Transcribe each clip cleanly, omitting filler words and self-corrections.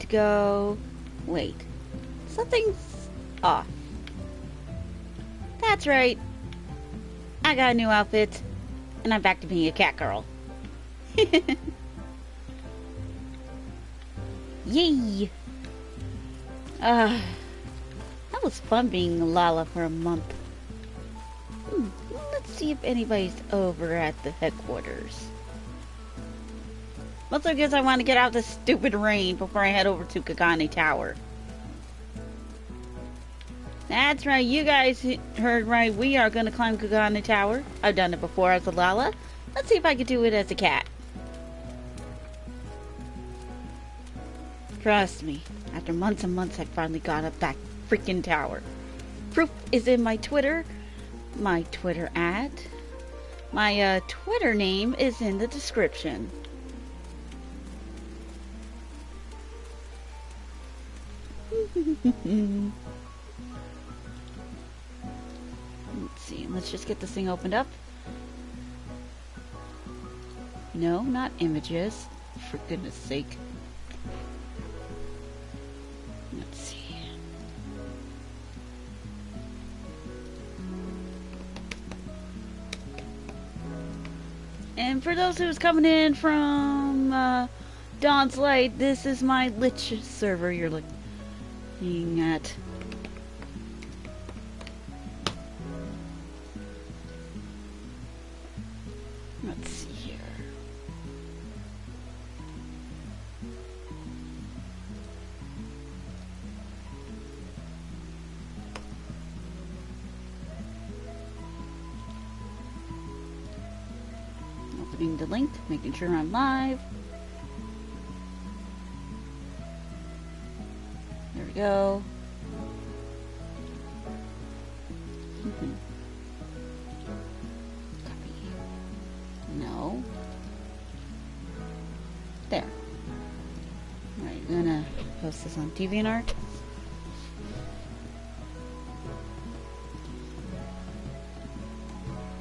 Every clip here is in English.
to go. Wait. Something's off. That's right. I got a new outfit. And I'm back to being a cat girl. Yay! That was fun being Lala for a month. Let's see if anybody's over at the headquarters. Mostly because I want to get out of this stupid rain before I head over to Kugane Tower. That's right, you guys heard right. We are going to climb Kugane Tower. I've done it before as a Lala. Let's see if I can do it as a cat. Trust me, after months and months, I finally got up that freaking tower. Proof is in my Twitter. My Twitter ad. My Twitter name is in the description. Let's see, let's just get this thing opened up. No, not images. For goodness sake. Let's see. And for those who's coming in from Dawn's Light, this is my Lich server you're looking at. Let's see here. Opening the link, making sure I'm live. There we go. No. There. Alright, I'm gonna post this on DeviantArt.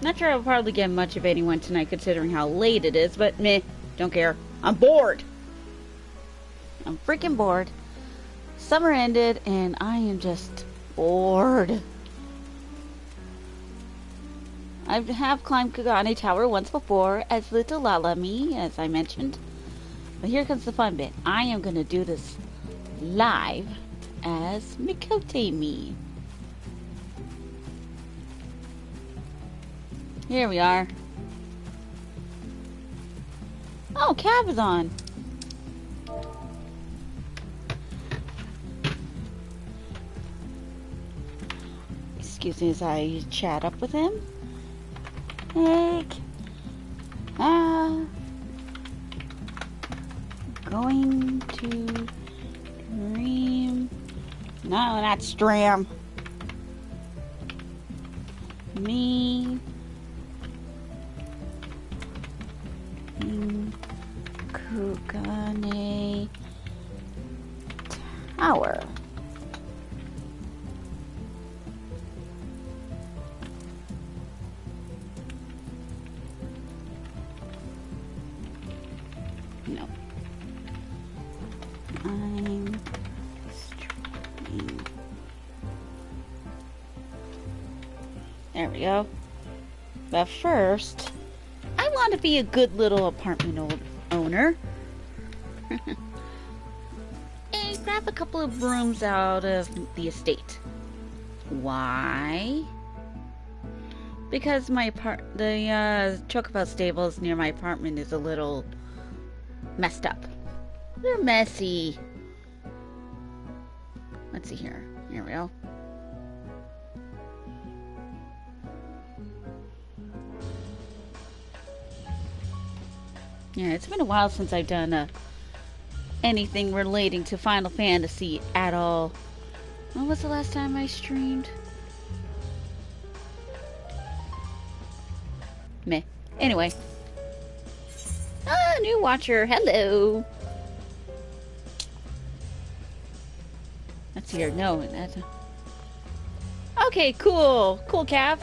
Not sure I'll probably get much of anyone tonight considering how late it is, but meh, don't care. I'm bored. I'm freaking bored. Summer ended and I am just bored. I have climbed Kugane Tower once before as little Lala me, as I mentioned. But here comes the fun bit. I am going to do this live as Mikote me. Here we are. Oh, Cav is on. Excuse me as I chat up with him. Hey, going to stream. No, not stream. Me. Kugane Tower. No. I'm streaming. There we go. But first, I want to be a good little apartment owner. And grab a couple of rooms out of the estate. Why? Because the Chocobo stables near my apartment is a little messed up. They're messy. Let's see here. Here we go. Yeah, it's been a while since I've done anything relating to Final Fantasy at all. When was the last time I streamed? Meh. Anyway. Ah, new watcher. Hello. Let's see here. No, that's... Okay, cool. Cool, Cav.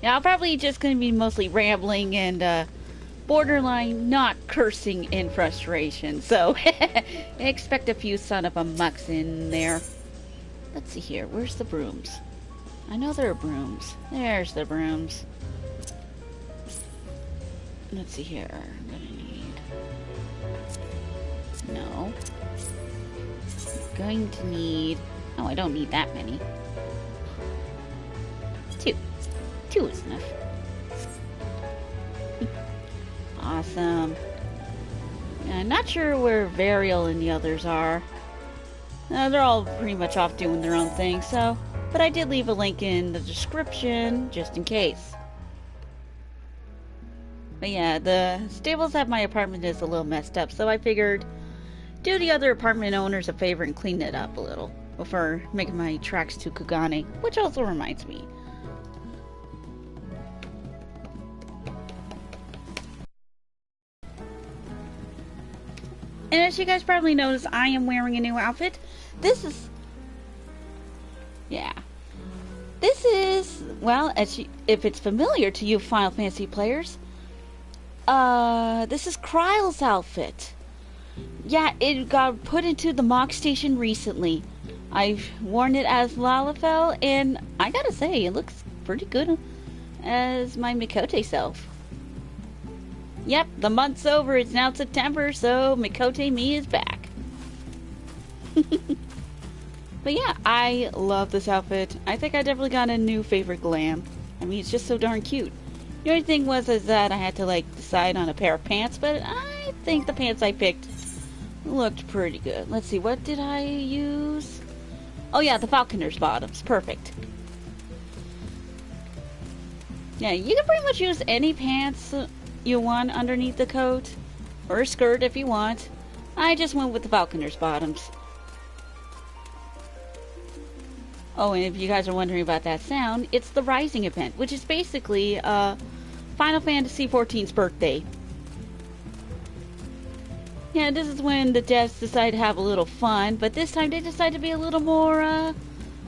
Yeah, I'm probably just going to be mostly rambling and, borderline not cursing in frustration. So expect a few son of a mucks in there. Let's see here. Where's the brooms? I know there are brooms. There's the brooms. Let's see here. I'm gonna need... No. I'm going to need... Oh, I don't need that many. Two. Two is enough. Awesome. Yeah, I'm not sure where Varial and the others are. They're all pretty much off doing their own thing, so... But I did leave a link in the description, just in case. But yeah, the stables at my apartment is a little messed up, so I figured do the other apartment owners a favor and clean it up a little before making my tracks to Kugane, which also reminds me. And as you guys probably noticed, I am wearing a new outfit. This is... Yeah. This is, well, if it's familiar to you Final Fantasy players, this is Kryle's outfit. Yeah, it got put into the mock station recently. I've worn it as Lalafell, and I gotta say, it looks pretty good as my Mikote self. Yep, the month's over. It's now September, so Mikote me is back. But yeah, I love this outfit. I think I definitely got a new favorite glam. I mean, it's just so darn cute. The only thing is that I had to, like, decide on a pair of pants, but I think the pants I picked looked pretty good. Let's see, what did I use? Oh yeah, the Falconer's bottoms. Perfect. Yeah, you can pretty much use any pants you want underneath the coat, or a skirt if you want. I just went with the Falconer's bottoms. Oh, and if you guys are wondering about that sound, it's the Rising event, which is basically Final Fantasy XIV's birthday. Yeah, this is when the devs decide to have a little fun, but this time they decide to be a little more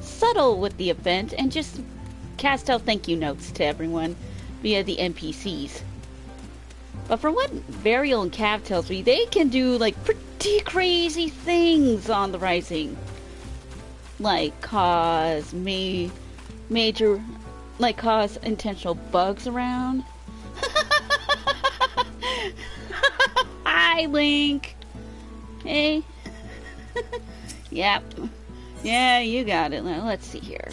subtle with the event and just cast out thank you notes to everyone via the NPCs. But from what Varial and Cav tells me, they can do like pretty crazy things on the Rising. Like cause cause intentional bugs around. Hi, Link. Hey. Yep. Yeah, you got it. Let's see here.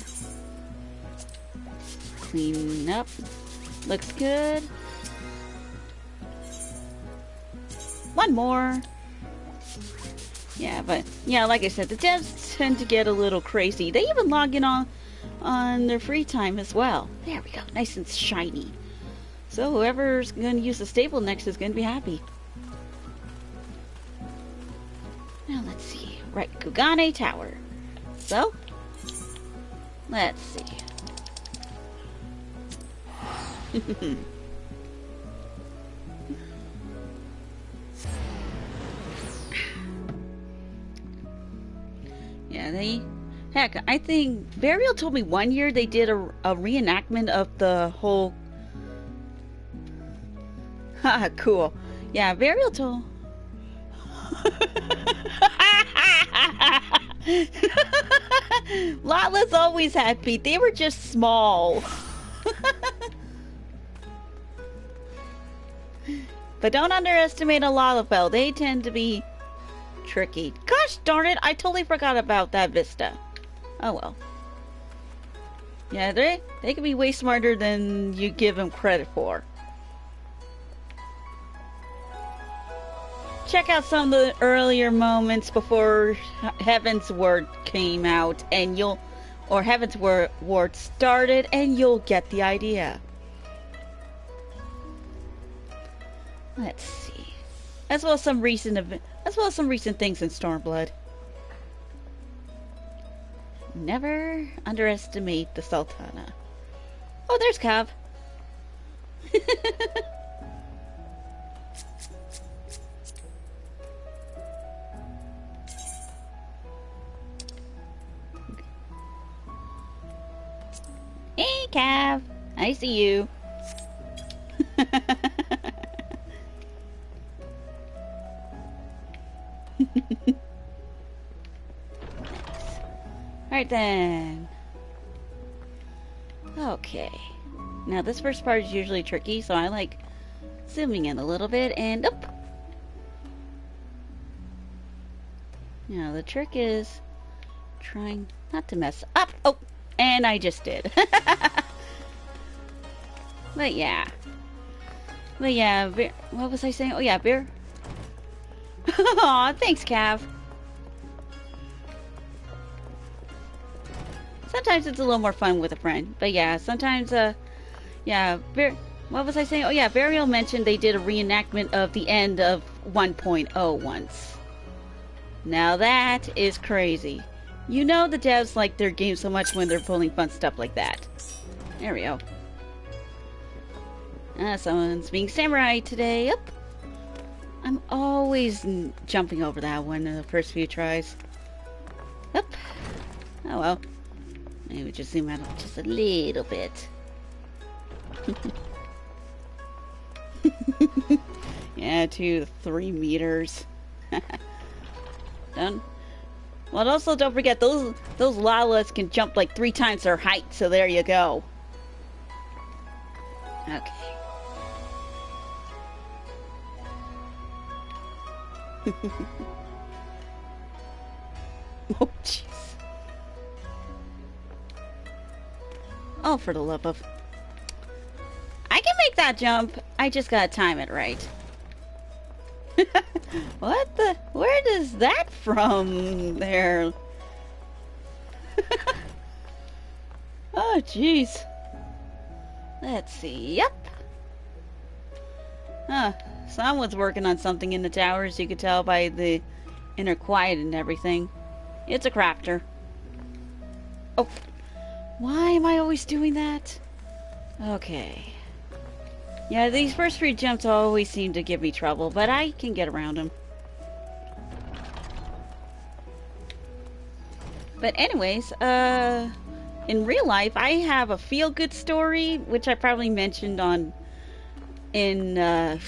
Clean up. Looks good. One more. Yeah, but yeah, like I said, the devs tend to get a little crazy. They even log in on their free time as well. There we go, nice and shiny. So whoever's going to use the stable next is going to be happy. Now let's see. Right, Kugane Tower. So, let's see. Yeah, heck, I think Varial told me one year they did a reenactment of the whole... Haha, cool. Yeah, Varial told... Lala's always happy. They were just small. But don't underestimate a Lalafell. They tend to be tricky. Gosh darn it, I totally forgot about that Vista. Oh well. Yeah, they can be way smarter than you give them credit for. Check out some of the earlier moments before Heaven's Word came out, and or Heaven's Word started, and you'll get the idea. Let's see. As well as some recent things in Stormblood. Never underestimate the Sultana. Oh, there's Cav. Hey, Cav. I see you. Alright then. Okay. Now this first part is usually tricky, so I like zooming in a little bit and up. Now the trick is trying not to mess up. Oh, and I just did. But yeah. What was I saying? Oh yeah, beer. Aw, thanks, Cav. Sometimes it's a little more fun with a friend. But yeah, sometimes, yeah, what was I saying? Oh yeah, Burial mentioned they did a reenactment of the end of 1.0 once. Now that is crazy. You know the devs like their game so much when they're pulling fun stuff like that. There we go. Someone's being samurai today. Yep. I'm always jumping over that one in the first few tries. Yep. Oh well. Maybe just zoom out just a little bit. Yeah, 2 to 3 meters. Done. Well, also don't forget those Lalas can jump like 3 times their height, so there you go. Okay. Oh jeez. Oh, for the love of... I can make that jump. I just gotta time it right. What the... Where does that from there? Oh, jeez. Let's see. Yep. Huh. Someone's working on something in the tower, as you could tell by the inner quiet and everything. It's a crafter. Oh. Why am I always doing that? Okay. Yeah, these first 3 jumps always seem to give me trouble, but I can get around them. But anyways, in real life, I have a feel-good story, which I probably mentioned in the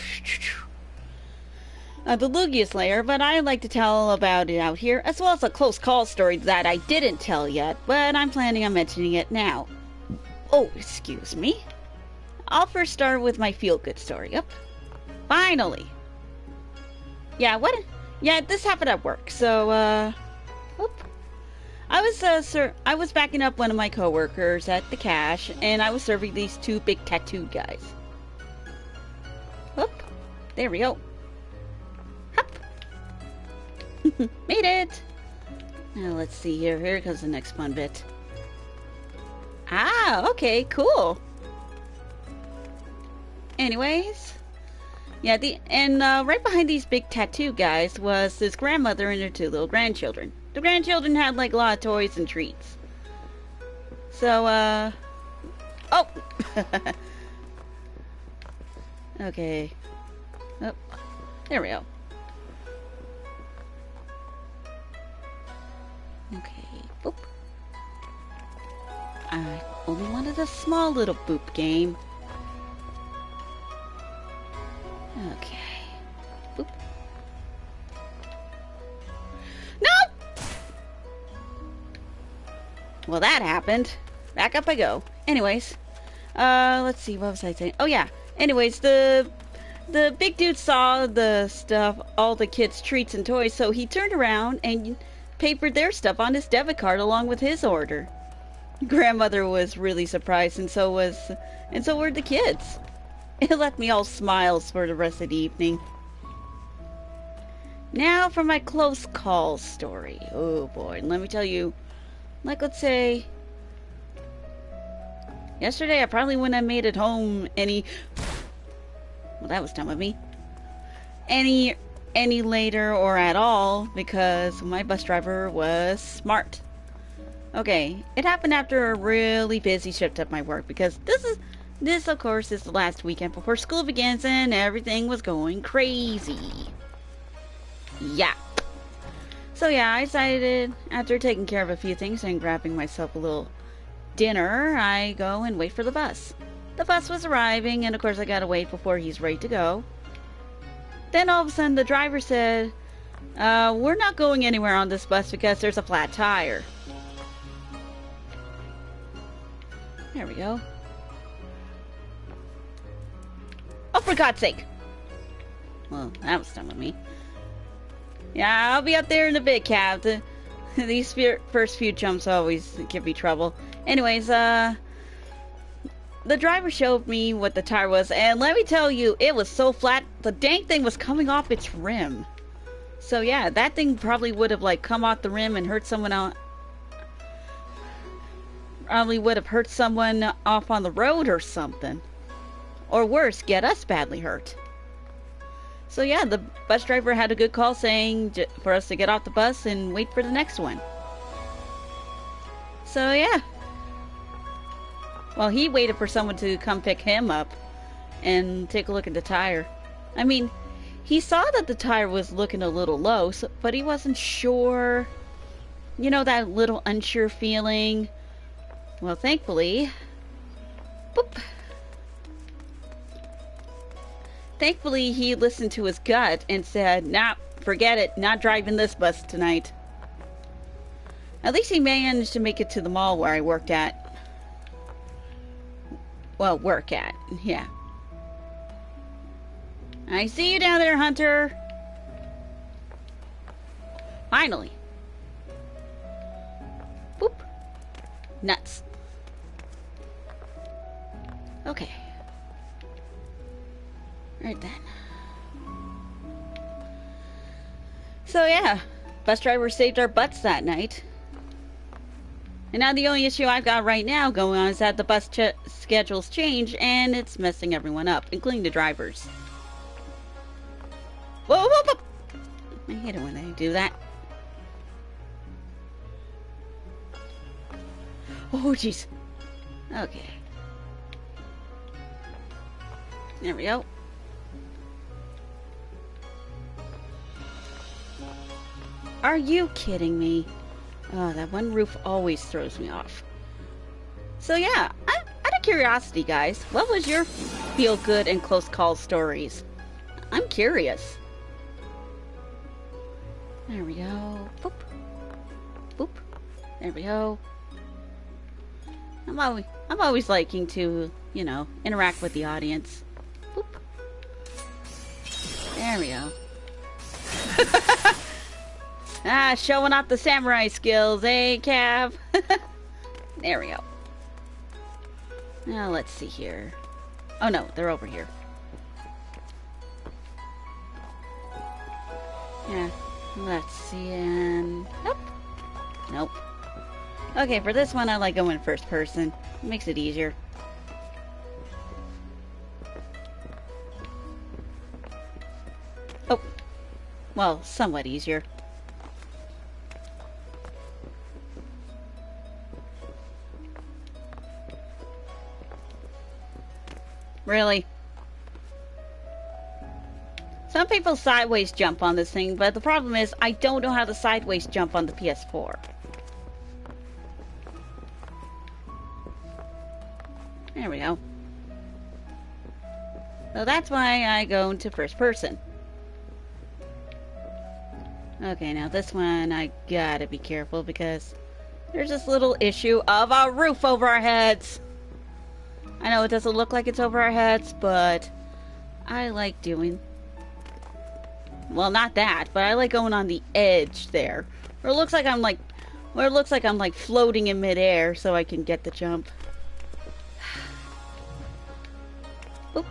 Lugius layer, but I like to tell about it out here, as well as a close call story that I didn't tell yet, but I'm planning on mentioning it now. Oh, excuse me. I'll first start with my feel-good story. Yep. Finally. Yeah, what? Yeah, this happened at work. So, whoop. I was backing up one of my coworkers at the cash, and I was serving these 2 big tattooed guys. Whoop. There we go. Hup. Made it. Now let's see here. Here comes the next fun bit. Ah, okay, cool. Anyways, yeah, right behind these big tattoo guys was this grandmother and her 2 little grandchildren. The grandchildren had like a lot of toys and treats. So, oh! Okay. Oh, there we go. Okay, boop. I only wanted a small little boop game. Okay. Boop. No! Well, that happened. Back up I go. Anyways, let's see, what was I saying? Oh yeah. Anyways, the big dude saw the stuff, all the kids' treats and toys, so he turned around and papered their stuff on his debit card along with his order. Grandmother was really surprised, and so were the kids. It left me all smiles for the rest of the evening. Now for my close call story. Oh boy, let me tell you, like let's say, yesterday I probably wouldn't have made it home well, that was dumb of me. Any later or at all because my bus driver was smart. Okay, it happened after a really busy shift at my work because this of course is the last weekend before school begins and everything was going crazy. Yeah. So yeah, I decided after taking care of a few things and grabbing myself a little dinner, I go and wait for the bus. The bus was arriving and of course I gotta wait before he's ready to go. Then all of a sudden the driver said, we're not going anywhere on this bus because there's a flat tire. There we go. Oh, for God's sake! Well, that was dumb of me. Yeah, I'll be up there in a bit, Cav. These first few jumps always give me trouble. Anyways, the driver showed me what the tire was, and let me tell you, it was so flat, the dang thing was coming off its rim. So yeah, that thing probably would have like come off the rim and hurt someone out. Probably would have hurt someone off on the road or something. Or worse, get us badly hurt. So yeah, the bus driver had a good call saying for us to get off the bus and wait for the next one. So yeah. Well, he waited for someone to come pick him up and take a look at the tire. I mean, he saw that the tire was looking a little low, but he wasn't sure. You know, that little unsure feeling. Well, thankfully, boop. Thankfully, he listened to his gut and said, nah, forget it, not driving this bus tonight. At least he managed to make it to the mall where I worked at. Well, work at, yeah. I see you down there, Hunter. Finally. Boop. Nuts. Okay. Right then. So yeah, bus driver saved our butts that night. And now the only issue I've got right now going on is that the bus schedules change and it's messing everyone up, including the drivers. Whoa, whoa, whoa! I hate it when they do that. Oh, jeez. Okay. There we go. Are you kidding me? Oh, that one roof always throws me off. So yeah, out of curiosity, guys, what was your feel-good and close call stories? I'm curious. There we go. Boop. Boop. There we go. I'm always liking to, you know, interact with the audience. Boop. There we go. Ah, showing off the samurai skills, eh, Cav? There we go. Now, let's see here. Oh, no, they're over here. Yeah, let's see, and... Nope. Nope. Okay, for this one, I like going first person. It makes it easier. Oh. Well, somewhat easier. Really? Some people sideways jump on this thing, but the problem is I don't know how to sideways jump on the PS4. There we go. So that's why I go into first person. Okay, now this one I gotta be careful because there's this little issue of a roof over our heads. I know it doesn't look like it's over our heads, but I like doing... Well, not that, but I like going on the edge there. Where it looks like I'm like... Where it looks like I'm like floating in midair so I can get the jump. Oop.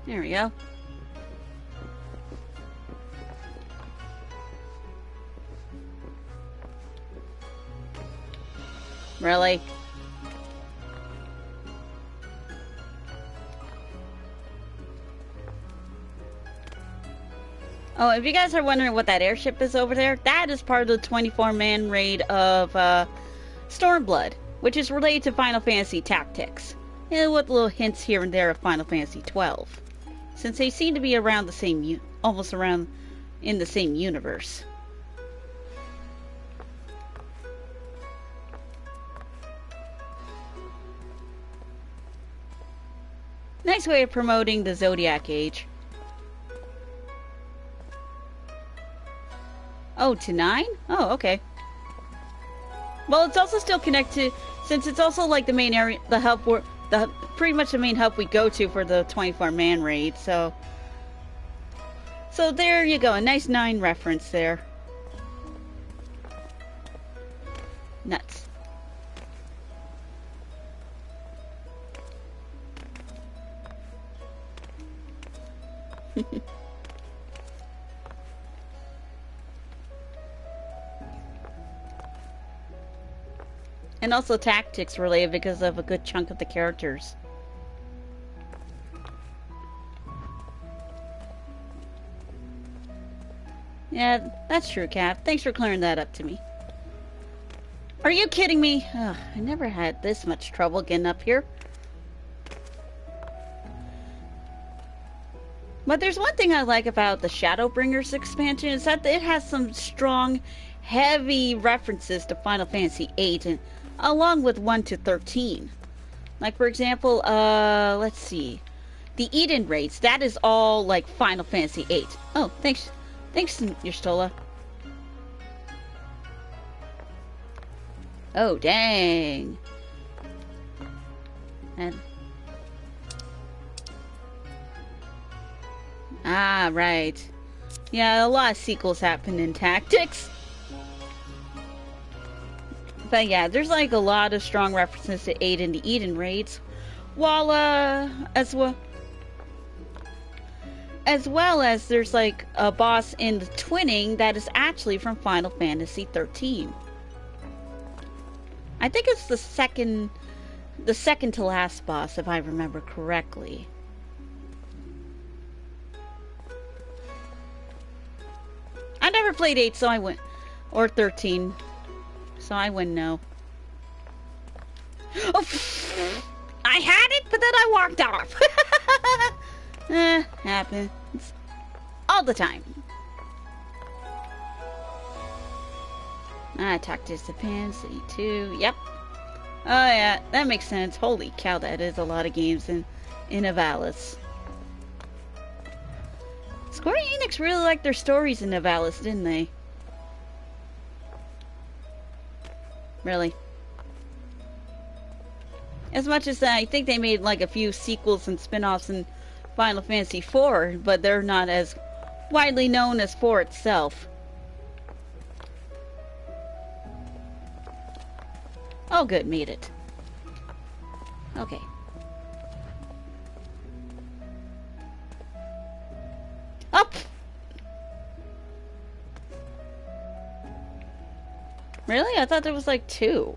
There we go. Really? Oh, if you guys are wondering what that airship is over there, that is part of the 24-man raid of Stormblood, which is related to Final Fantasy Tactics, and with little hints here and there of Final Fantasy 12, since they seem to be around the same, almost around in the same universe. Nice way of promoting the Zodiac Age. Oh, to 9? Oh, okay. Well, it's also still connected, since it's also like the main area, the hub, pretty much the main hub we go to for the 24-man raid, so... So there you go, a nice 9 reference there. Nuts. And also tactics related because of a good chunk of the characters. Yeah, that's true, Cap. Thanks for clearing that up to me. Are you kidding me? Ugh, I never had this much trouble getting up here. But there's one thing I like about the Shadowbringers expansion is that it has some strong, heavy references to Final Fantasy VIII, and along with 1 to 13. Like, for example, let's see. The Eden raids, that is all like Final Fantasy VIII. Oh, thanks. Thanks, Yerstola. Oh, dang. And... Ah, right. Yeah, a lot of sequels happen in Tactics. But yeah, there's like a lot of strong references to 8 in the Eden raids. While, as well as there's like a boss in the Twinning that is actually from Final Fantasy 13. I think it's the second to last boss, if I remember correctly. I never played 8, so I wouldn't, or 13, so I wouldn't know. Oh, I had it, but then I walked off. Happens all the time. Tactics Japan, City 2, yep. Oh yeah, that makes sense. Holy cow, that is a lot of games in Avalis. Square Enix really liked their stories in Avalis, didn't they? Really. As much as I think they made like a few sequels and spin-offs in Final Fantasy IV, but they're not as widely known as 4 itself. Oh good, made it. Okay. Up! Really? I thought there was like 2.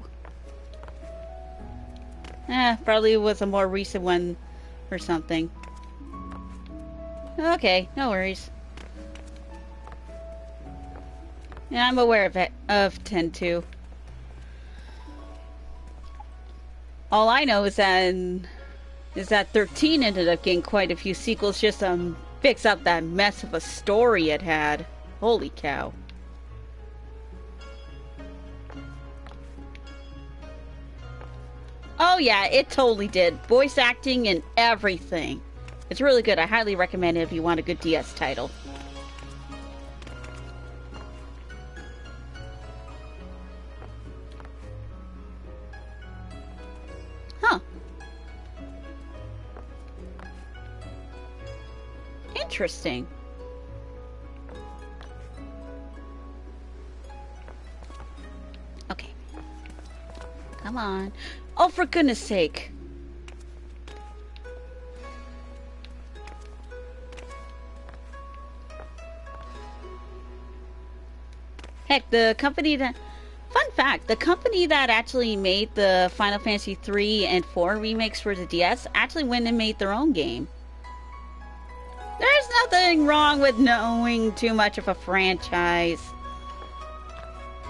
Probably was a more recent one or something. Okay, no worries. Yeah, I'm aware of it, of 10-2. All I know is that 13 ended up getting quite a few sequels just to fix up that mess of a story it had. Holy cow. Oh yeah, it totally did. Voice acting and everything. It's really good. I highly recommend it if you want a good DS title. Huh. Interesting. Okay. Come on. Oh, for goodness sake. Heck, the company that... Fun fact, the company that actually made the Final Fantasy 3 and 4 remakes for the DS actually went and made their own game. There's nothing wrong with knowing too much of a franchise.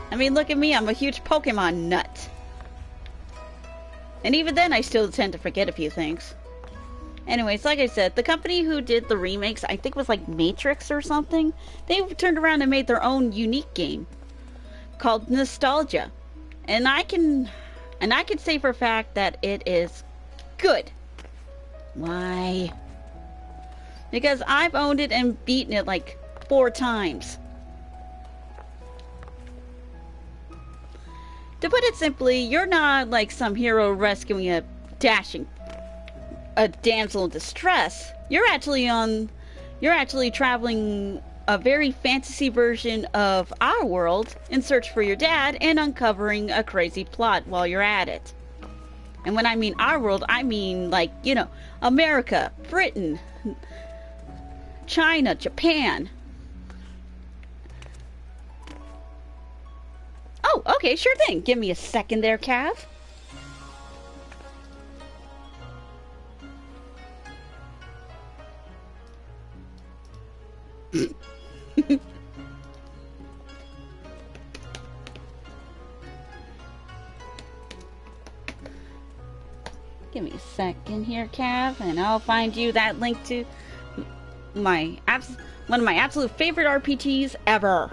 I mean, look at me, I'm a huge Pokemon nut. And even then, I still tend to forget a few things. Anyways, like I said, the company who did the remakes, I think it was like Matrix or something, they turned around and made their own unique game called Nostalgia. And I can say for a fact that it is good. Why? Because I've owned it and beaten it like 4 times. To put it simply, you're not like some hero rescuing a damsel in distress. You're actually traveling a very fantasy version of our world in search for your dad and uncovering a crazy plot while you're at it. And when I mean our world, I mean like, America, Britain, China, Japan. Oh, okay, sure thing. Give me a second there, Cav. Give me a second here, Cav, and I'll find you that link to one of my absolute favorite RPGs ever.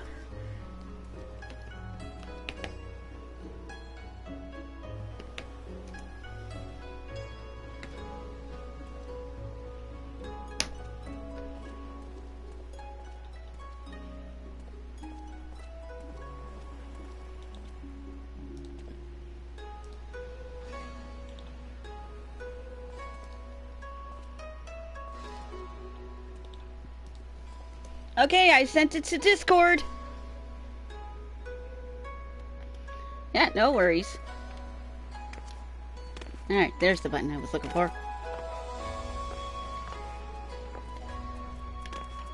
Okay, I sent it to Discord. Yeah, no worries. Alright, there's the button I was looking for.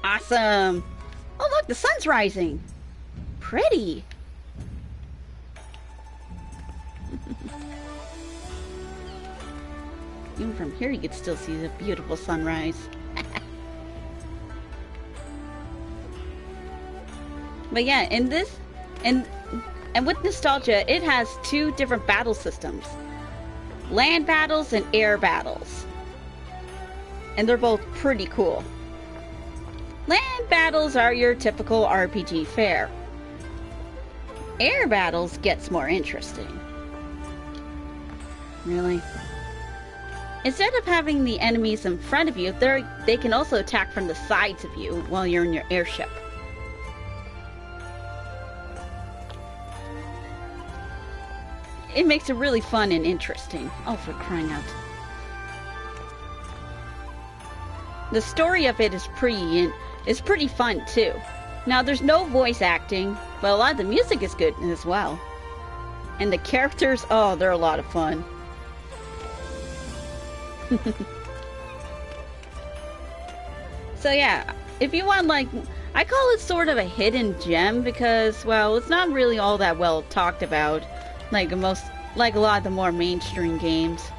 Awesome! Oh look, the sun's rising! Pretty! Even from here you can still see the beautiful sunrise. But yeah, in this, and with Nostalgia, it has two different battle systems. Land battles and air battles. And they're both pretty cool. Land battles are your typical RPG fare. Air battles gets more interesting. Really? Instead of having the enemies in front of you, they can also attack from the sides of you while you're in your airship. It makes it really fun and interesting. Oh, for crying out. The story of it is pretty fun too. Now there's no voice acting, but a lot of the music is good as well. And the characters, oh, they're a lot of fun. So yeah, if you want, like, I call it sort of a hidden gem because, well, it's not really all that well talked about. Like a lot of the more mainstream games.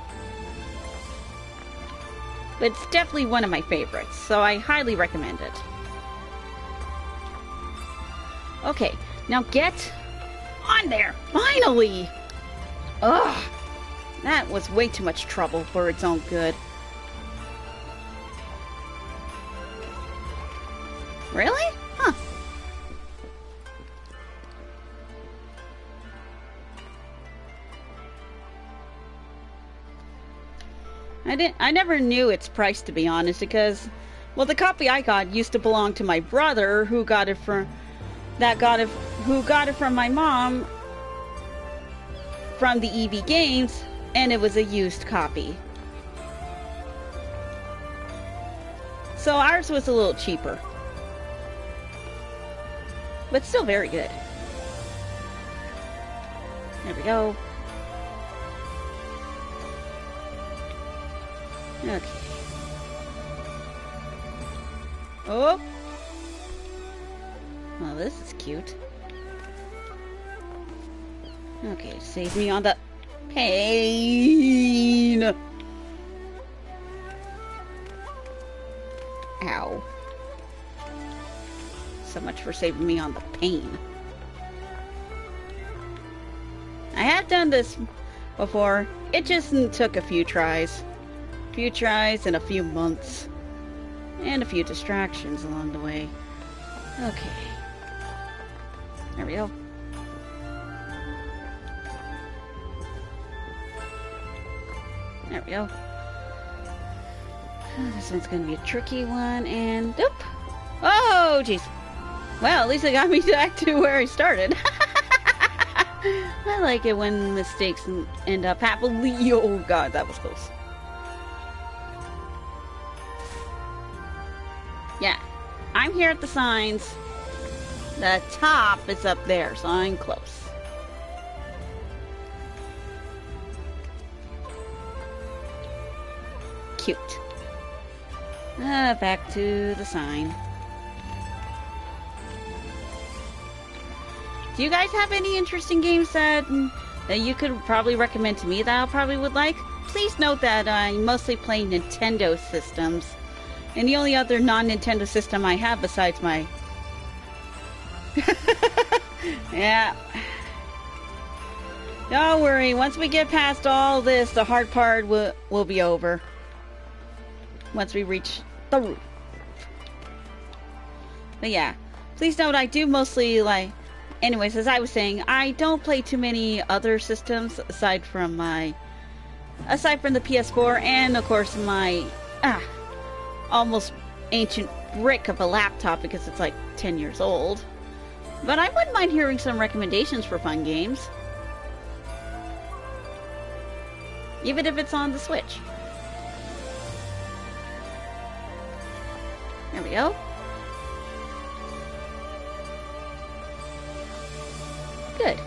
But it's definitely one of my favorites, so I highly recommend it. Okay, now get on there! Finally! Ugh! That was way too much trouble for its own good. Really? Huh. I never knew its price, to be honest, because, well, the copy I got used to belong to my brother, who got it from my mom from the EV Games, and it was a used copy. So ours was a little cheaper, but still very good. There we go. Okay. Oh! Well, this is cute. Okay, save me on the pain! Ow. So much for saving me on the pain. I have done this before. It just took a few tries. And a few months. And a few distractions along the way. Okay. There we go. There we go. Oh, this one's gonna be a tricky one, and nope. Oh, jeez. Well, at least it got me back to where I started. I like it when mistakes end up happily. Oh god, that was close. Yeah, I'm here at the signs. The top is up there, so I'm close. Cute. Back to the sign. Do you guys have any interesting games that you could probably recommend to me that I probably would like? Please note that I mostly play Nintendo systems. And the only other non-Nintendo system I have besides my... Yeah. Don't worry, once we get past all this, the hard part will be over. Once we reach the roof. But yeah, please note I do mostly like... Anyways, as I was saying, I don't play too many other systems aside from the PS4 and of course my almost ancient brick of a laptop because it's like 10 years old. But I wouldn't mind hearing some recommendations for fun games. Even if it's on the Switch. There we go. Good.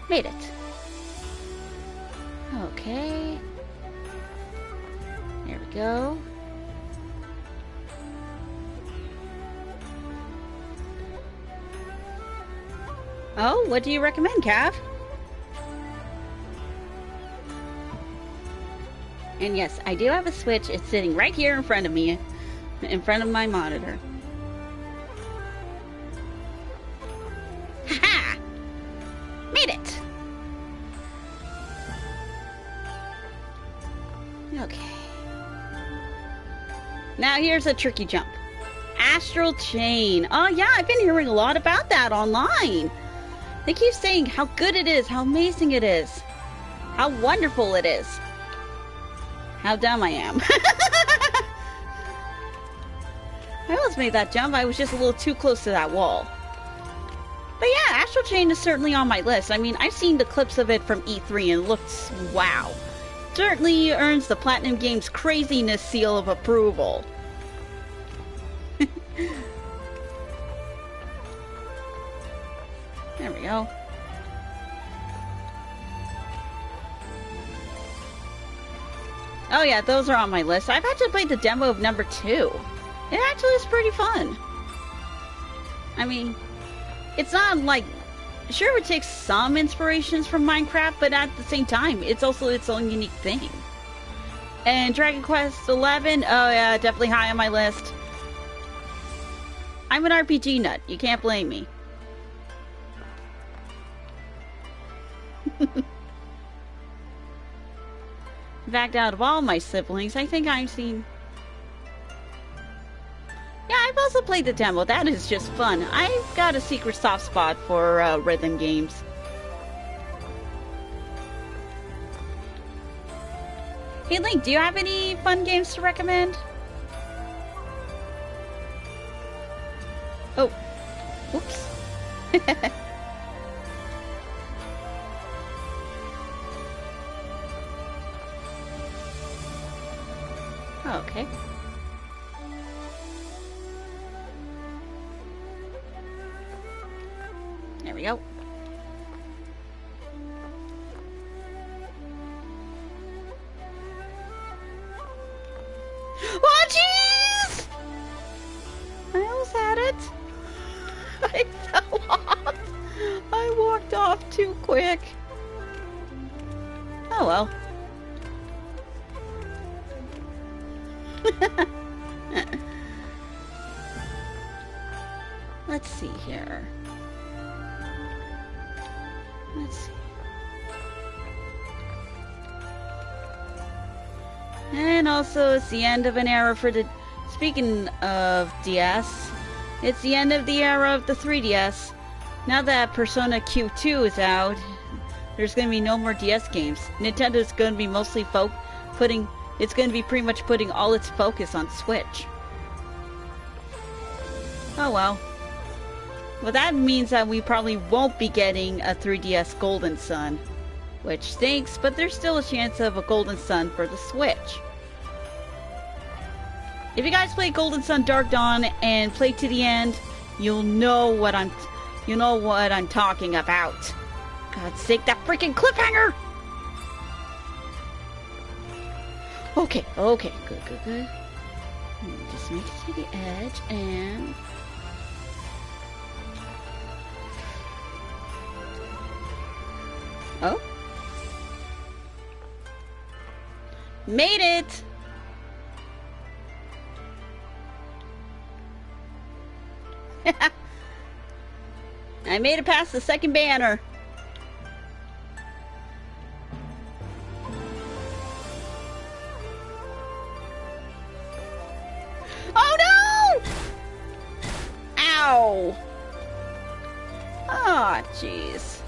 Made it. Okay. There we go. Oh, what do you recommend, Cav? And yes, I do have a Switch. It's sitting right here in front of me, in front of my monitor. Haha! Made it! Okay. Now here's a tricky jump. Astral Chain. Oh yeah, I've been hearing a lot about that online. They keep saying how good it is, how amazing it is, how wonderful it is. How dumb I am. I almost made that jump. I was just a little too close to that wall. But yeah, Astral Chain is certainly on my list. I mean, I've seen the clips of it from E3 and it looks wow. Certainly earns the Platinum Games craziness seal of approval. There we go. Oh yeah, those are on my list. I've actually played the demo of number 2. It actually is pretty fun. I mean, it's not like... Sure, it takes some inspirations from Minecraft, but at the same time, it's also its own unique thing. And Dragon Quest XI, oh yeah, definitely high on my list. I'm an RPG nut. You can't blame me. In fact, out of all my siblings, I think I've seen... Yeah, I've also played the demo. That is just fun. I've got a secret soft spot for rhythm games. Hey Link, do you have any fun games to recommend? Oh. Whoops. Okay. There we go. Oh, jeez! I almost had it. I fell off. I walked off too quick. Oh well. Let's see here. Let's see. And also, it's the end of an era for the... Speaking of DS, it's the end of the era of the 3DS. Now that Persona Q2 is out, there's going to be no more DS games. Nintendo's going to be mostly putting... It's going to be pretty much putting all its focus on Switch. Oh well. Well, that means that we probably won't be getting a 3DS Golden Sun, which stinks, but there's still a chance of a Golden Sun for the Switch. If you guys play Golden Sun Dark Dawn and play to the end, you'll know what I'm talking about. God's sake, that freaking cliffhanger! Okay, good. Just make it to the edge and... Oh? Made it! I made it past the second banner. Oh no! Ow! Ah, oh, jeez.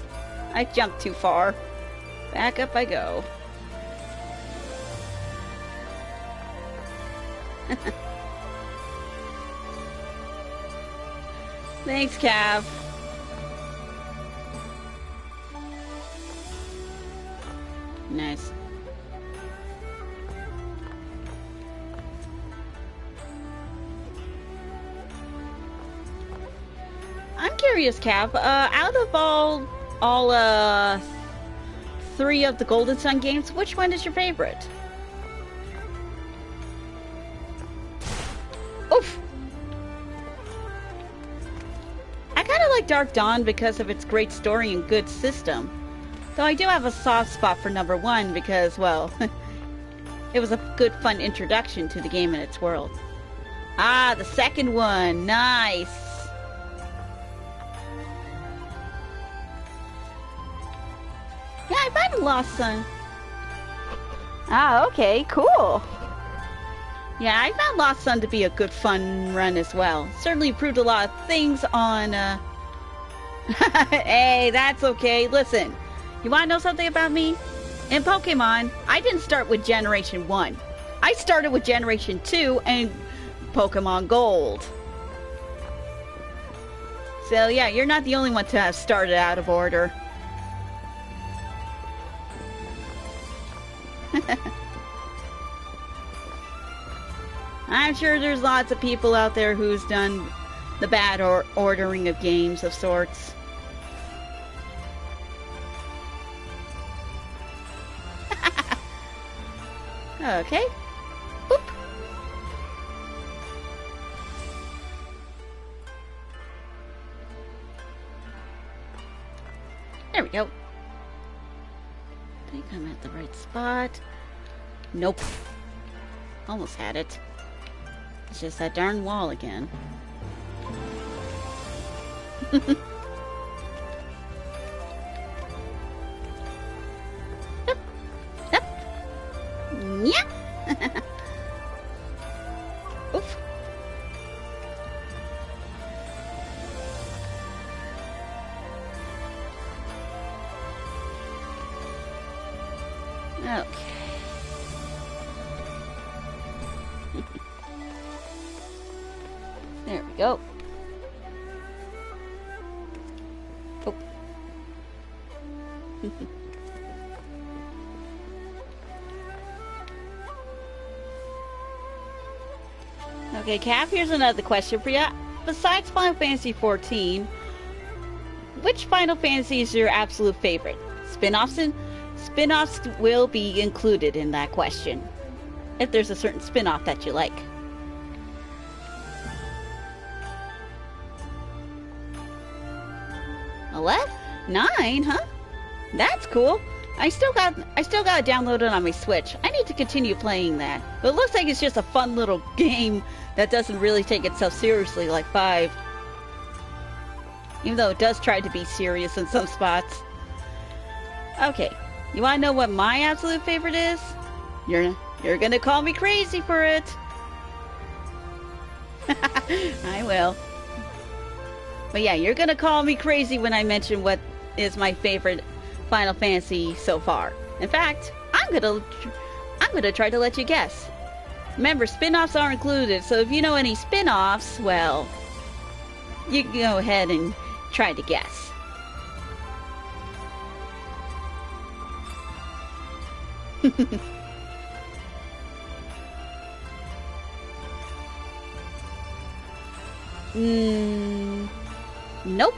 I jumped too far. Back up I go. Thanks, Cav. Nice. I'm curious, Cav. Out of all 3 of the Golden Sun games, which one is your favorite? Oof. I kind of like Dark Dawn because of its great story and good system. Though I do have a soft spot for number 1 because, well, it was a good, fun introduction to the game and its world. Ah, the second one. Nice. Yeah, I might have lost some. Ah, okay, cool. Yeah, I found Lost Sun to be a good, fun run as well. Certainly improved a lot of things on, Hey, that's okay. Listen, you want to know something about me? In Pokemon, I didn't start with Generation 1. I started with Generation 2 and Pokemon Gold. So, yeah, you're not the only one to have started out of order. I'm sure there's lots of people out there who's done the bad ordering of games of sorts. Okay. Boop. There we go. I think I'm at the right spot. Nope. Almost had it. It's just that darn wall again. Yep. Yep. Yeah. Oof. Okay. There we go. Oh. Okay, Cap, here's another question for you. Besides Final Fantasy XIV, which Final Fantasy is your absolute favorite? Spin-offs will be included in that question. If there's a certain spin-off that you like. 11? 9, huh? That's cool. I still got it downloaded on my Switch. I need to continue playing that. But it looks like it's just a fun little game that doesn't really take itself seriously like 5. Even though it does try to be serious in some spots. Okay, you want to know what my absolute favorite is? You're gonna call me crazy for it. I will. But yeah, you're gonna call me crazy when I mention what is my favorite Final Fantasy so far. In fact, I'm gonna try to let you guess. Remember, spin-offs are included, so if you know any spin-offs, well, you can go ahead and try to guess. Nope.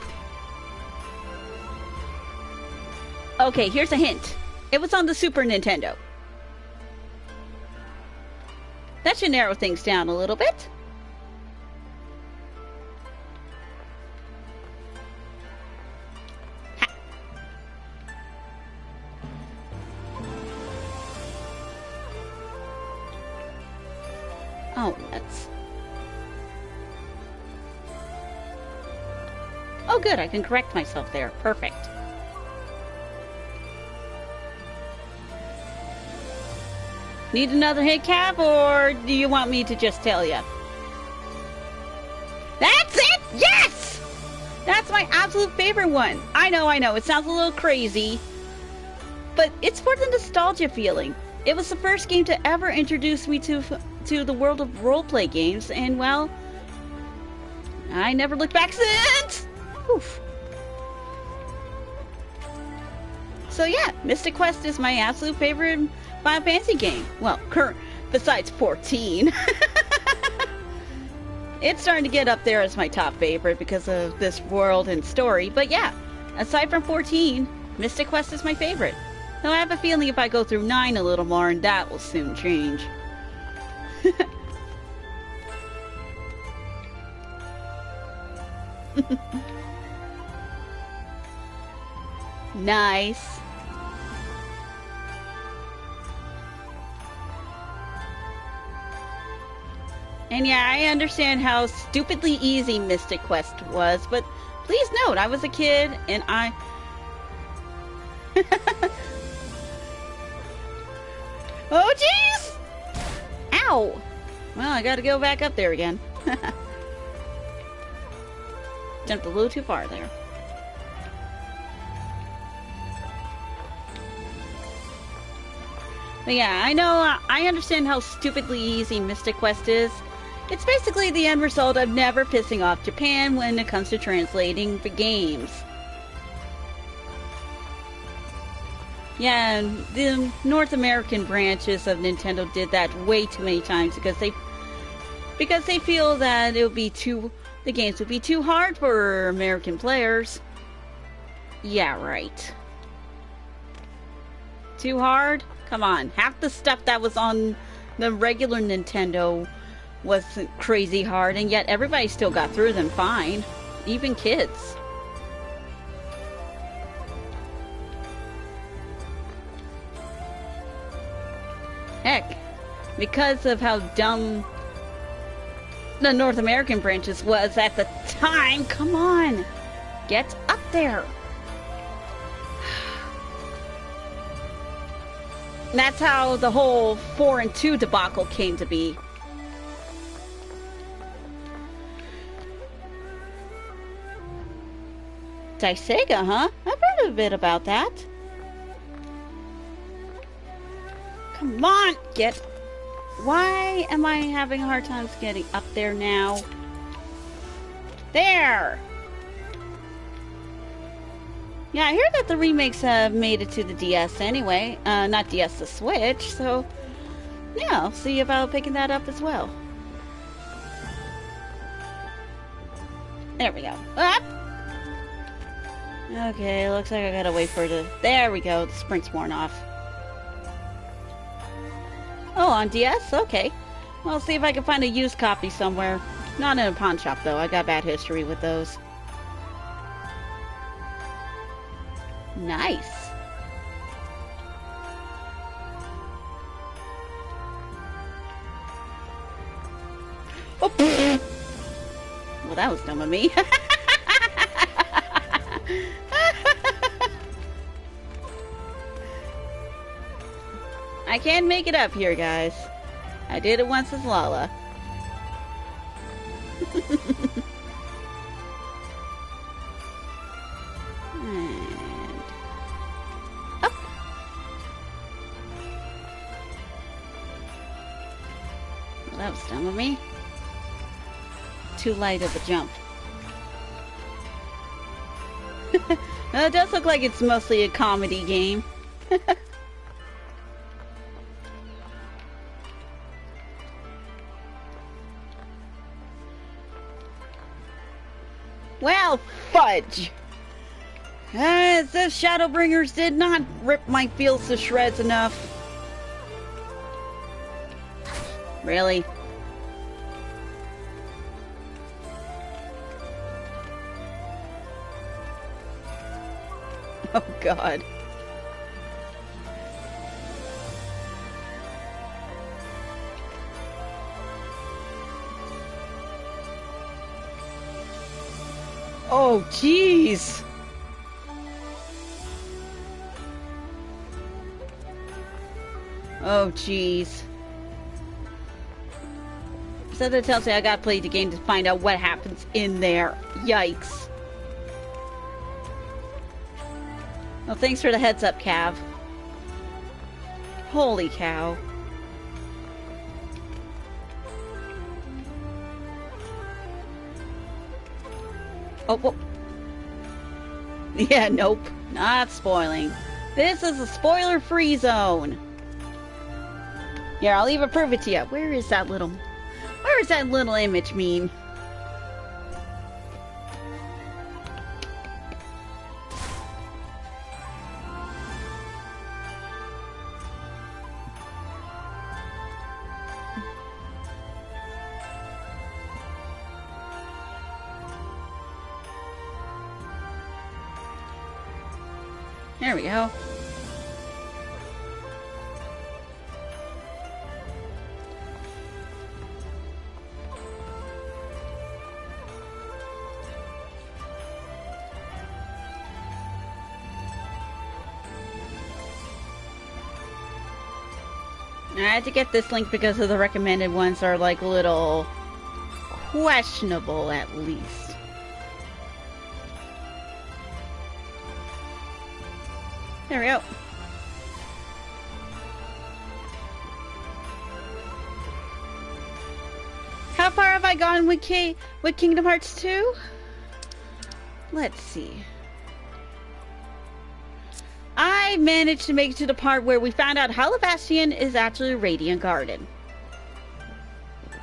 Okay, here's a hint. It was on the Super Nintendo. That should narrow things down a little bit. Ha. Oh, that's... Oh, good, I can correct myself there. Perfect. Need another hit cap, or do you want me to just tell you? That's it! Yes! That's my absolute favorite one. I know. It sounds a little crazy, but it's for the nostalgia feeling. It was the first game to ever introduce me to the world of roleplay games, and well, I never looked back since! Oof. So yeah, Mystic Quest is my absolute favorite Final Fantasy game. Well, besides 14. It's starting to get up there as my top favorite because of this world and story. But yeah, aside from 14, Mystic Quest is my favorite. Though I have a feeling if I go through 9 a little more, and that will soon change. Nice. And yeah, I understand how stupidly easy Mystic Quest was, but please note, I was a kid and I... Oh, jeez! Ow! Well, I gotta go back up there again. Jumped a little too far there. But yeah, I know, I understand how stupidly easy Mystic Quest is. It's basically the end result of never pissing off Japan when it comes to translating the games. Yeah, the North American branches of Nintendo did that way too many times because they feel that the games would be too hard for American players. Yeah, right. Too hard? Come on, half the stuff that was on the regular Nintendo was crazy hard, and yet everybody still got through them fine, even kids. Heck, because of how dumb the North American branches was at the time, come on, get up there. That's how the whole 4 and 2 debacle came to be. Sega, huh? I've heard a bit about that. Come on, Why am I having a hard time getting up there now? There! Yeah, I hear that the remakes have made it to the DS anyway. Not DS, the Switch, so... yeah, I'll see about picking that up as well. There we go. Up! Okay, looks like I gotta wait for the... there we go, the sprint's worn off. Oh, on DS? Okay. Well, I'll see if I can find a used copy somewhere. Not in a pawn shop, though. I got bad history with those. Nice. Oh, well, that was dumb of me. I can make it up here, guys. I did it once as Lala. And up. Well, that was dumb of me. Too light of a jump. It does look like it's mostly a comedy game. Well, fudge! As if Shadowbringers did not rip my fields to shreds enough. Really? Oh, God. Oh, jeez. Oh, jeez. So that tells me I gotta play the game to find out what happens in there. Yikes. Well, thanks for the heads up, Cav. Holy cow. Oh, whoa. Yeah, nope. Not spoiling. This is a spoiler-free zone. Here, I'll even prove it to you. Where is that little image mean? There we go. I had to get this link because of the recommended ones are like a little questionable at least. There we go. How far have I gone with Kingdom Hearts 2? Let's see. I managed to make it to the part where we found out Hollow Bastion is actually a Radiant Garden.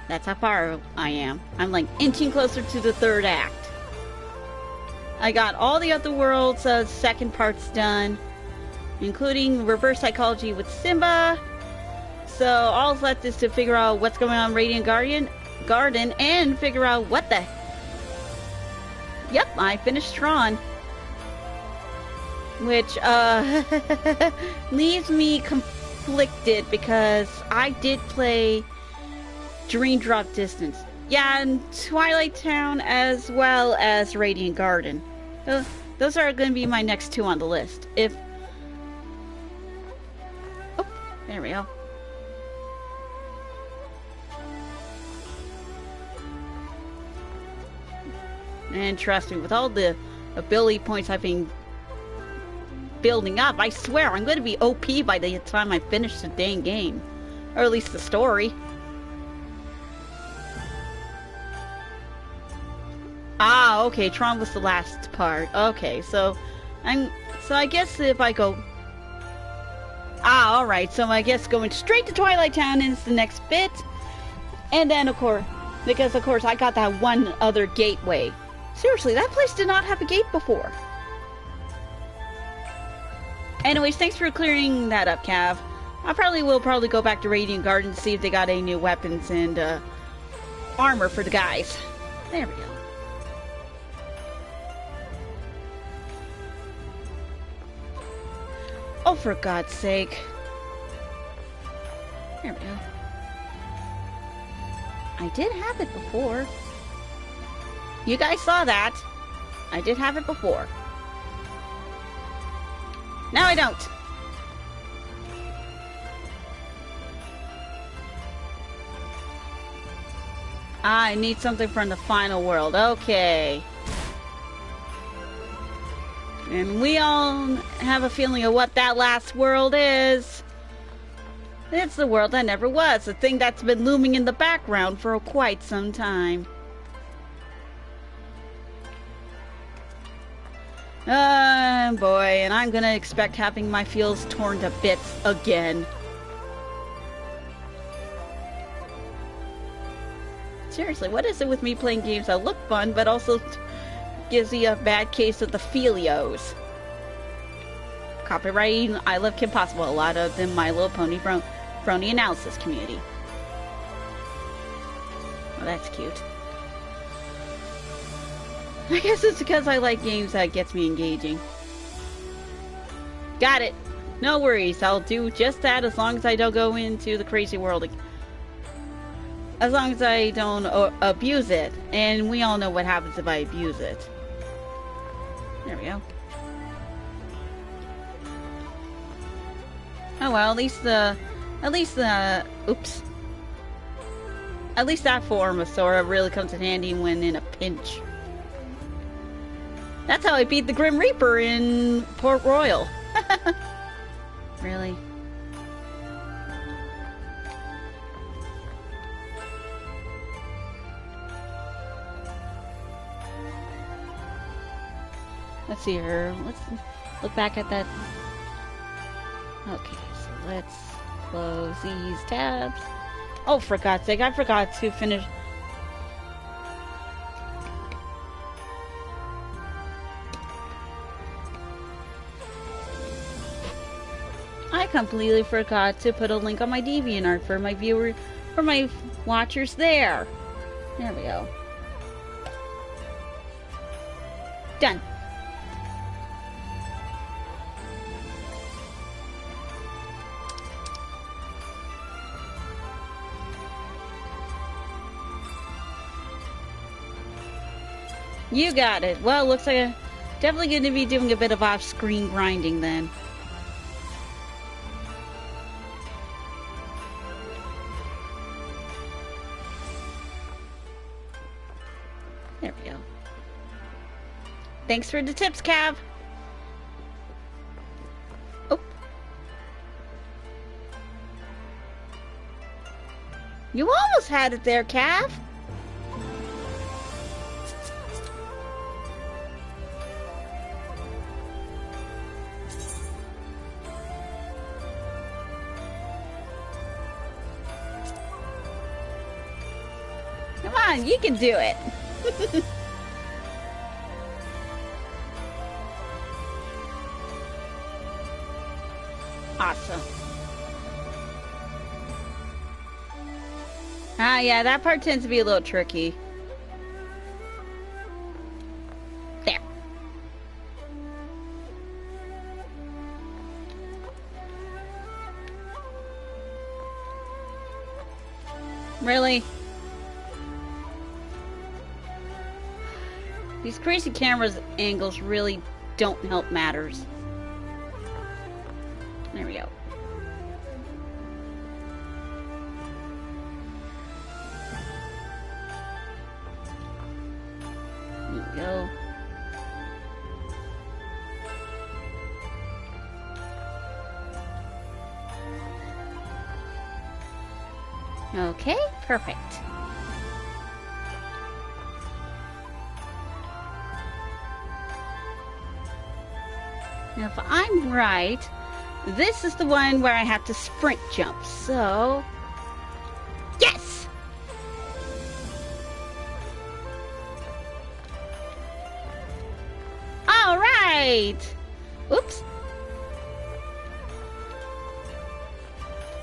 That's how far I am. I'm like inching closer to the third act. I got all the other worlds' second parts done, including reverse psychology with Simba. So all that's left is to figure out what's going on in Radiant Garden and figure out what the... Yep, I finished Tron. Which leaves me conflicted because I did play Dream Drop Distance. Yeah, and Twilight Town as well as Radiant Garden. Those are going to be my next two on the list. If... Oh, there we go. And trust me, with all the ability points I've been building up, I swear I'm going to be OP by the time I finish the dang game. Or at least the story. Ah, okay, Tron was the last part. Okay, so I guess if I go... Ah, alright, so I guess going straight to Twilight Town is the next bit. And then, of course, because of course I got that one other gateway. Seriously, that place did not have a gate before. Anyways, thanks for clearing that up, Cav. I will probably go back to Radiant Garden to see if they got any new weapons and armor for the guys. There we go. Oh, for God's sake. There we go. I did have it before. You guys saw that. I did have it before. Now I don't. I need something from the final world. Okay. And we all have a feeling of what that last world is. It's the world that never was. The thing that's been looming in the background for quite some time. Boy, and I'm gonna expect having my feels torn to bits again. Seriously, what is it with me playing games that look fun, but also gives me a bad case of the Felios? Copywriting I Love Kim Possible, a lot of the My Little Pony Brony analysis community. Oh, that's cute. I guess it's because I like games that gets me engaging. Got it. No worries, I'll do just that as long as I don't go into the crazy world again. As long as I don't abuse it. And we all know what happens if I abuse it. There we go. Oh well, at least oops. At least that form of Sora really comes in handy when in a pinch. That's how I beat the Grim Reaper in Port Royal. Really? Let's see here. Let's look back at that. Okay, so let's close these tabs. Oh, for God's sake, I forgot to finish. I completely forgot to put a link on my DeviantArt for my for my watchers there. There we go. Done. You got it. Well, it looks like I'm definitely going to be doing a bit of off-screen grinding then. There we go. Thanks for the tips, Cav. Oh. You almost had it there, Cav. You can do it. Awesome. Ah, yeah, that part tends to be a little tricky. There. Really? These crazy camera's angles really don't help matters. There we go. There we go. Okay, perfect. Now, if I'm right, this is the one where I have to sprint jump, so... Yes! All right! Oops.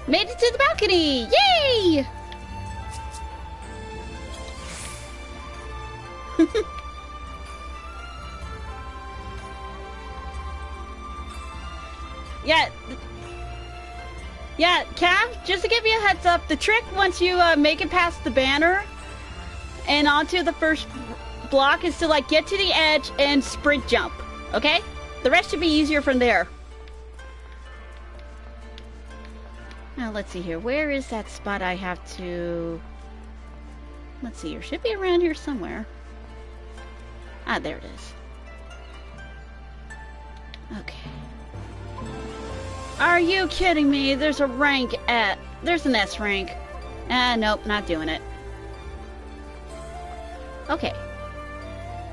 Made it to the balcony! Yay! Yeah, Cav, just to give you a heads up, the trick once you make it past the banner and onto the first block is to like get to the edge and sprint jump, okay? The rest should be easier from there. Now let's see here, where is that spot I have to... Let's see here, should be around here somewhere. Ah, there it is. Okay. Are you kidding me? There's a rank at... There's an S rank. Ah, nope, not doing it. Okay.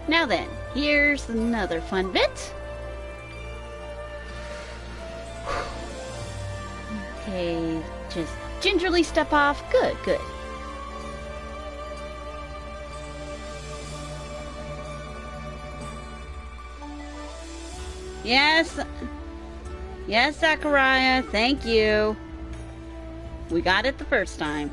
Now then, here's another fun bit. Okay, just gingerly step off. Good, good. Yes. Yes, Zachariah. Thank you. We got it the first time.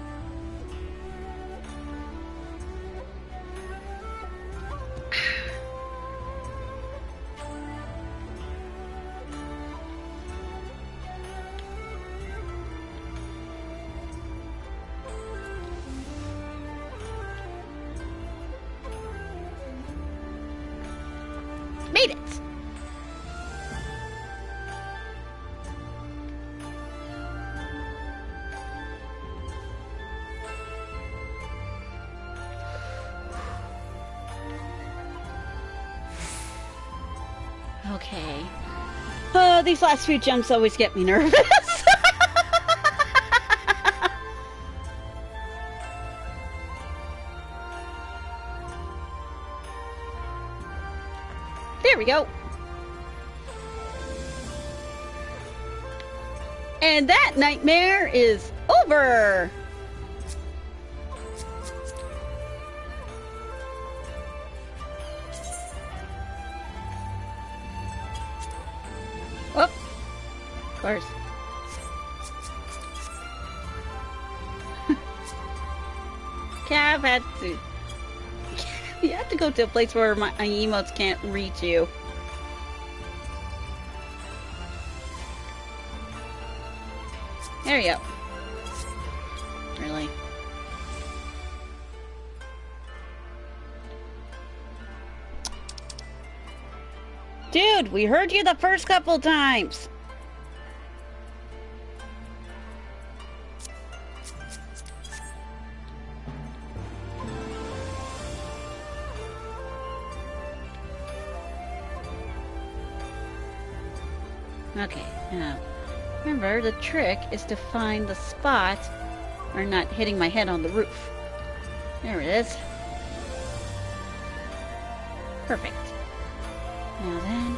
Made it. Okay. Oh, these last few jumps always get me nervous. There we go. And that nightmare is over. Oh, of course. Cav had to. You have to go to a place where my emotes can't reach you. There you go. Really? Dude, we heard you the first couple times. Okay, now remember the trick is to find the spot or not hitting my head on the roof. There it is. Perfect. Now then.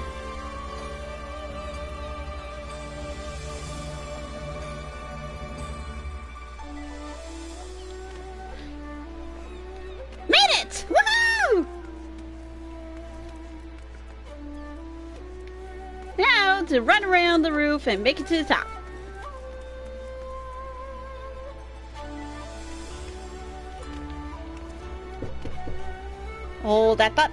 Made it! Woohoo! Now to run around the roof and make it to the top. Hold that thought.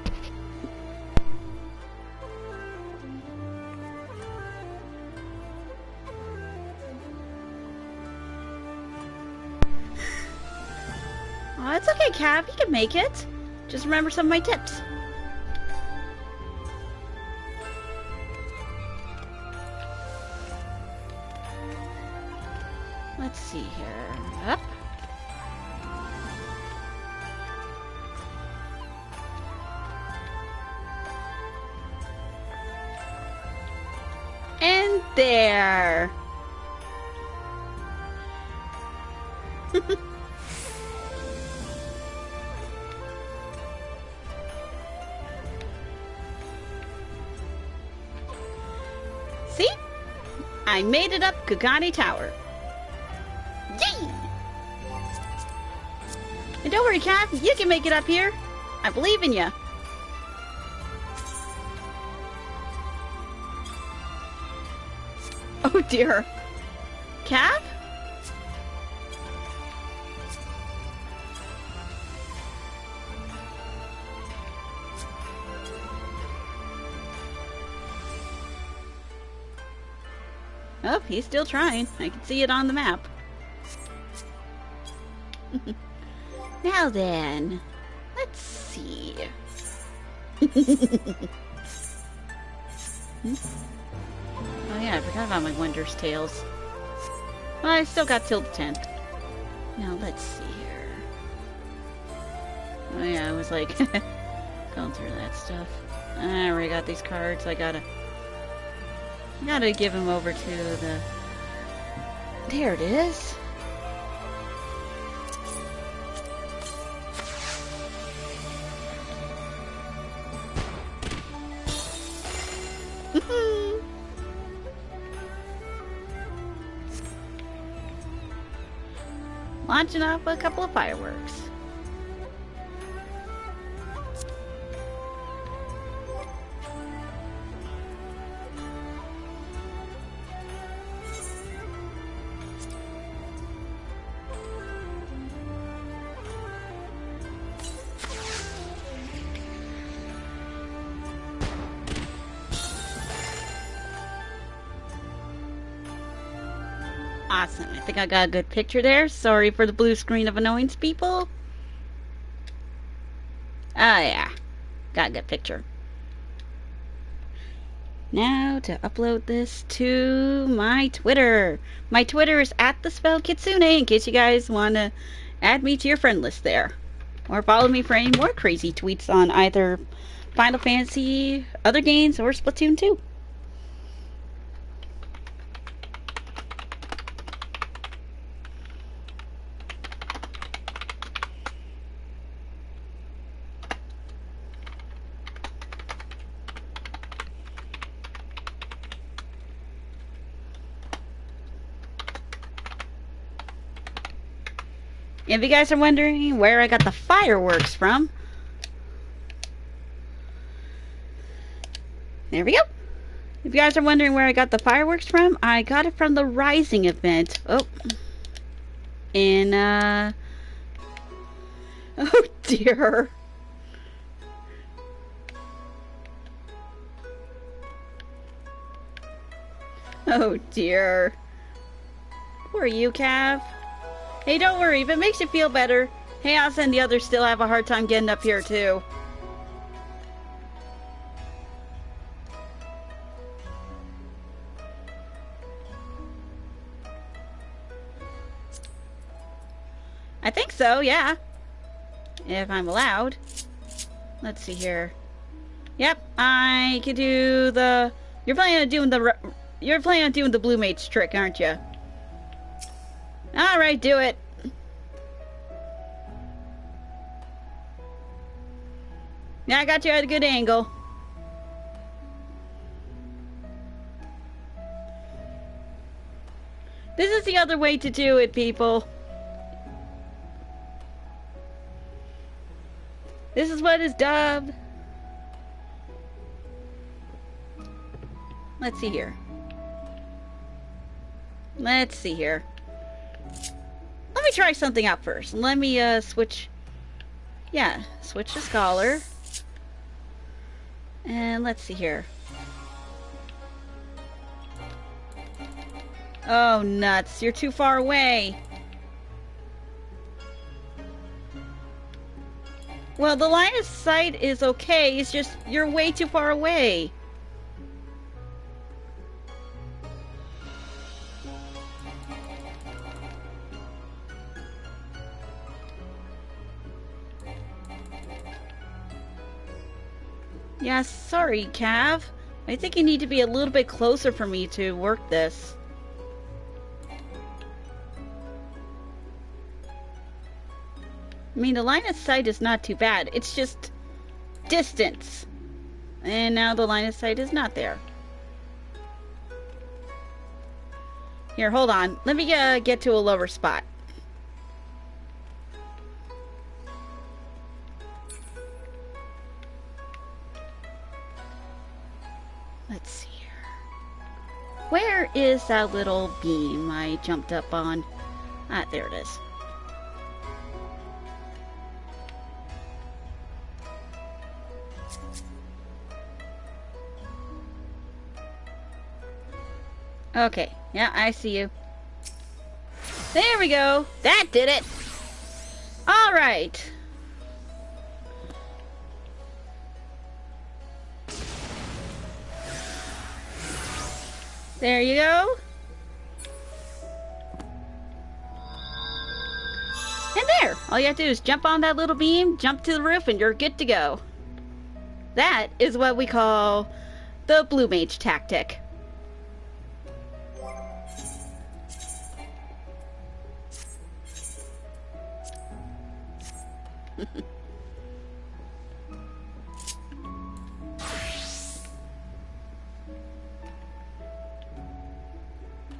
Oh, it's okay, Cav. You can make it. Just remember some of my tips. Let's see here. Up. And there. See? I made it up Kugane Tower. Yay! And don't worry, Cav, you can make it up here. I believe in you. Oh dear. Cav? Oh, he's still trying. I can see it on the map. Now then, let's see. Oh yeah, I forgot about my Wondrous Tales. Well, I still got till the 10th. Now let's see here. Oh yeah, I was like going through that stuff. I already got these cards. I gotta give him over to the... There it is. launching off a couple of fireworks. Awesome. I think I got a good picture there. Sorry for the blue screen of annoyance, people. Oh, yeah. Got a good picture. Now to upload this to my Twitter. My Twitter is @thespellkitsune in case you guys want to add me to your friend list there. Or follow me for any more crazy tweets on either Final Fantasy, other games, or Splatoon 2. If you guys are wondering where I got the fireworks from, there we go. If you guys are wondering where I got the fireworks from, I got it from the Rising event. Oh. In, oh dear. Oh dear. Poor you, Cav. Hey, don't worry. If it makes you feel better, Chaos and the others still have a hard time getting up here, too. I think so, yeah. If I'm allowed. Let's see here. Yep, I could do the... You're planning on doing the Blue Mage trick, aren't you? Alright, do it. Yeah, I got you at a good angle. This is the other way to do it, people. This is what is dubbed. Let's see here. Let's see here. Let me try something out first. Let me switch. Yeah, switch to Scholar. And let's see here. Oh, nuts. You're too far away. Well, the line of sight is okay. It's just you're way too far away. Yeah, sorry, Cav. I think you need to be a little bit closer for me to work this. I mean, the line of sight is not too bad. It's just distance. And now the line of sight is not there. Here, hold on. Let me get to a lower spot. Let's see here. Where is that little beam I jumped up on? Ah, there it is. Okay, yeah, I see you. There we go. That did it. All right. There you go. And there. All you have to do is jump on that little beam, jump to the roof, and you're good to go. That is what we call the Blue Mage tactic.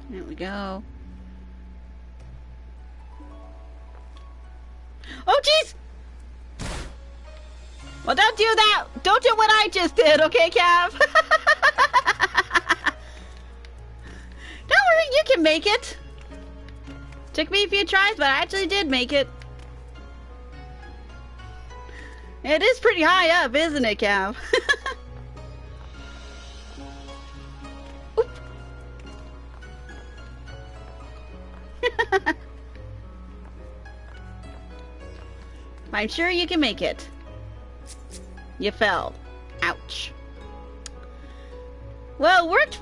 There we go. Oh, jeez! Well, don't do that! Don't do what I just did, okay, Cav? Don't worry, you can make it. Took me a few tries, but I actually did make it. It is pretty high up, isn't it, Cav? I'm sure you can make it. You fell. Ouch. Well, it worked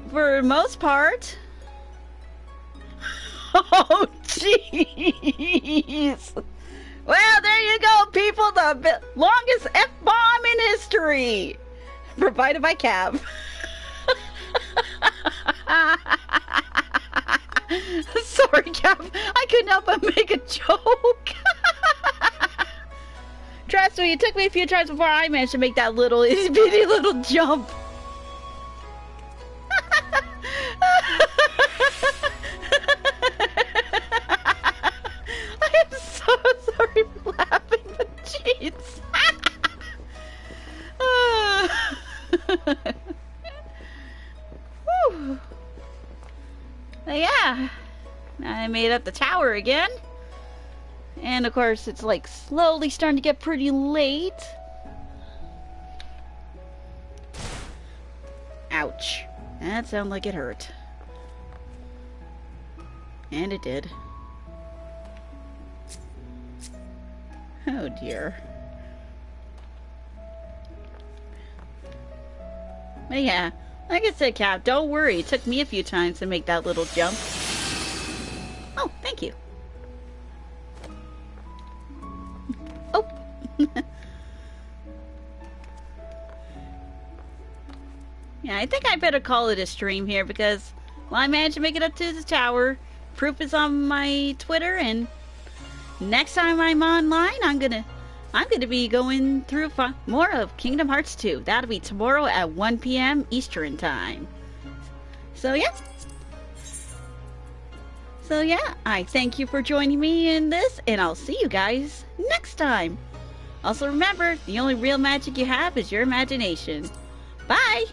for most part. Oh, jeez. Well, there you go, people. The longest F-bomb in history. Provided by Cab. Sorry, Cab. I couldn't help but make a joke. Trust me, it took me a few tries before I managed to make that little itty-bitty little jump. I am so sorry for laughing, but jeez. Yeah, I made up the tower again. And of course, it's like slowly starting to get pretty late. Ouch. That sounded like it hurt. And it did. Oh dear. But yeah, like I said, Cap, don't worry. It took me a few times to make that little jump. Oh, thank you. Oh. Yeah, I think I better call it a stream here because, well, I managed to make it up to the tower. Proof is on my Twitter, and next time I'm online, I'm gonna be going through more of Kingdom Hearts 2. That'll be tomorrow at 1 p.m. Eastern Time. So yeah. I thank you for joining me in this, and I'll see you guys next time. Also remember, the only real magic you have is your imagination. Bye!